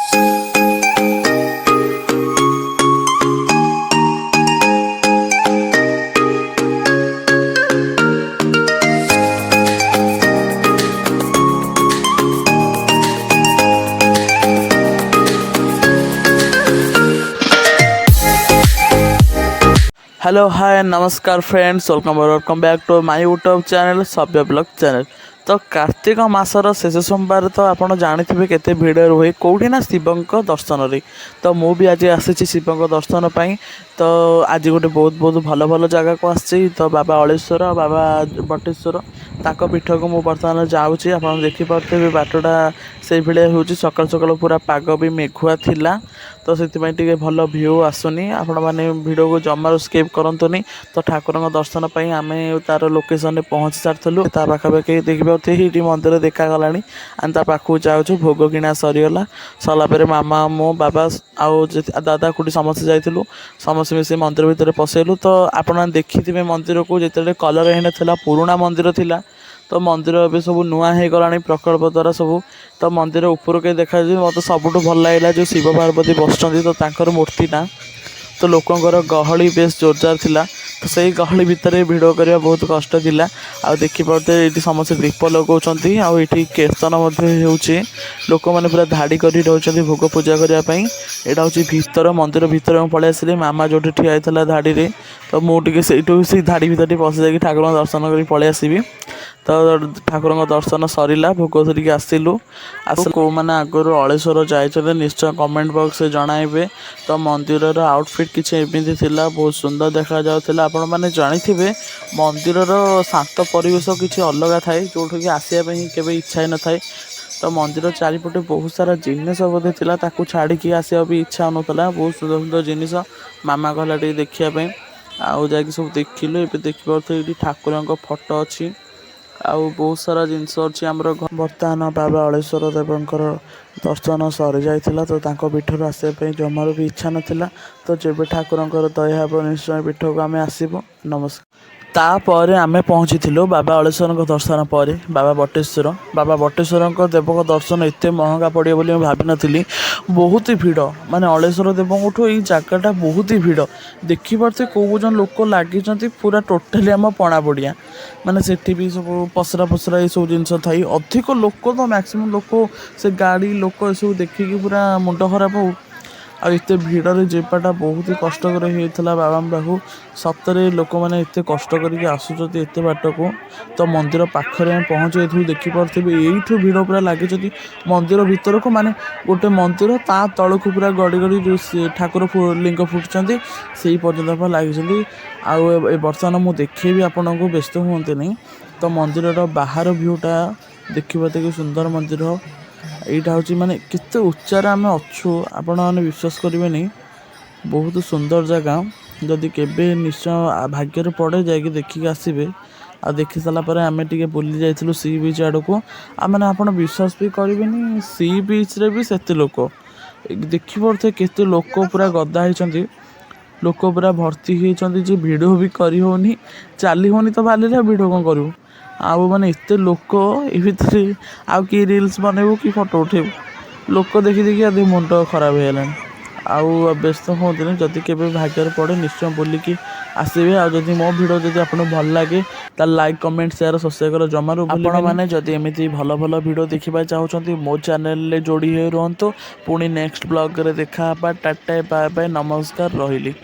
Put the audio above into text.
Hello hi नमस्कार friends welcome back to my YouTube channel सभ्य blog channel. तो कार्तिक मासर शेष सोमवार तो आप जानी केते भिड़ रुहे कौटी ना शिवंक दर्शन रे। तो मु भी आज आसी शिवंक दर्शन पाई। तो आज गोटे बहुत बहुत भल भल जगह को आसी। तो बाबा अलेश्वर बाबा बटेश्वर ताक पीठ को मुझे बर्तमान जाऊँगी। आप देखिपे बाटटा से भाया हो सकाल सकाल पूरा पाग भी मेघुआ थिला। तो से भल भ्यू आसुनी आपण मैंने भिडियो को जमार स्किप करंतुनी। तो ठाकुर दर्शन पर आम तार लोकेशन पहुँची सारूँ पाखापाखि देखिए मंदिर देखागला। आम ता पाखक जाऊँ भोग किणा सरीगला सरलापर मामा मो बाबा आउ दादा खुटी समस्ते जाइलु समस्त मिसे मंदिर भितर पसैलु। तो आप देखिथे मंदिर को जिते कलर होना पुराणा मंदिर थिला। तो मंदिर ए सब नुआ हो गला प्रकल्प द्वारा सब। तो मंदिर ऊपर के देखा मत सबुठ भल लगे जो शिव पार्वती बसुँच तो तांकर मूर्तिटा। तो लोकंर गहली बेस जोरदार थिला। तो सही गहली भितर भिडियो करने बहुत कष्ट थिला। आ देखिपे ये समस्त दीप लगाउछंती ये कीर्तन होउछि। लोक मैंने पूरा धाड़ी कर रही भोग पूजा करने। यहाँ हूँ भीतर मंदिर भीतर पलि आसिले मामा जो ठिया होता धाड़ी रे। तो मुझे से धाड़ी भीतर पशि जाकि ठाकुर दर्शन कर पलि आसबि। तो ठाकुर दर्शन सरला भोग धरिकी आसिलु को मैंने आगुरी अलेश्वर जाइए निश्चय कमेंट बॉक्स में जनइबे। तो मंदिर आउटफिट किसी एमती थिला बहुत सुंदर देखा जाउथिला। आपण माने जानिथिबे मंदिर शांत परिवेश किसी अलग थाए जोठी आसापी केवे इच्छा ही न थाए। तो मंदिर चारिपटे बहुत सारा जिनिस बोधे थिला ताकू छाड़ी आसा भी इच्छा होता। बहुत सुंदर सुंदर जिनिस मामा कहला देखापी आउ जा सब देखिलु। ए देखिए ठाकुर फोटो अच्छी आउ बहुत सारा जिनस अच्छी आमर बर्तमान बाबा अलेश्वर देवंकर दर्शन सरी जाइथिला। तो तांको पीठर आसापी जमार भी इच्छा नाथिला। तो जब ठाकुरंकर दया हे निश्चय पीठ को आम आसबु। नमस्कार। तापर आम पहुँची बाबा अलेश्वर दर्शन पर बाबा बटेश्वर देव दर्शन एत महंगा पड़े बोली भाभी नी। बहुत ही भिड़ माने अलेश्वर देवठू ये जगटा बहुत ही भिड़ देखिपे कौ जन लोक लगी पूरा टोटाली आम पणा पड़िया माने सेठी भी सब पसरा फसरा ये सब जिनस थी अधिक लोक। तो मैक्सिमम लोक से गाड़ी लोक ये सब देखिकी पूरा मुंड खराब हो। आते भिड़े जीवाटा बहुत ही कष्टर होता बाबा पाखु सतरे लोक मैंने एत कष्ट करके आसुँच एत बाट को। तो मंदिर पाखे पहुँच गई देखिपे यू भिड़ पूरा लगे मंदिर भीतर को माने गोटे मंदिर ता तल को पूरा गड़ी गड़ी जो ठाकुर लिंग फुटुंट से पर्यटन लगी। आउ बर्तमान मुझे देखी आपण को व्यस्त हुए नहीं। तो मंदिर बाहर भ्यूटा देखा सुंदर मंदिर यहाँ हूँ माने केते उच्चार आम अच्छु आपण मैंने विश्वास करेंगे। बहुत सुंदर जगह जदि केबे निश्चय भाग्य पड़े जाकि देखिक आसबे। आ देखी सारापर आम टे बुली जाइलु सी बीच आड़ को मैंने आपड़ विश्वास भी करेंगे सी बीच रे भी सेते लोक देखिपे केते लोक पूरा गदा होती लोक पूरा भर्ती होती जे भिडियो भी करी होनी चली होनी। तो बाली भिडियो कौन करूँ आउ माने एते लोक ये आउ कि रील्स बनैबू कि फोटो उठेबू लोक देखी देखी आदि मुंड खराब हो गलानी। आउ व्यस्त होती जदि केबे भाग्य पड़े निश्चय बुलिकी आसबे। आ जदि मो भिडियो जदि आपको भल लगे ताल लाइक कमेंट शेयर सब्सक्राइब जमारू आपण मैंने जदि एमती भल भल भिडियो देखा चाहते मो चैनल जोड़ी हो रुहतु। पुणी नेक्स्ट ब्लॉग रे देखा टाटा बाय बाय नमस्कार रही।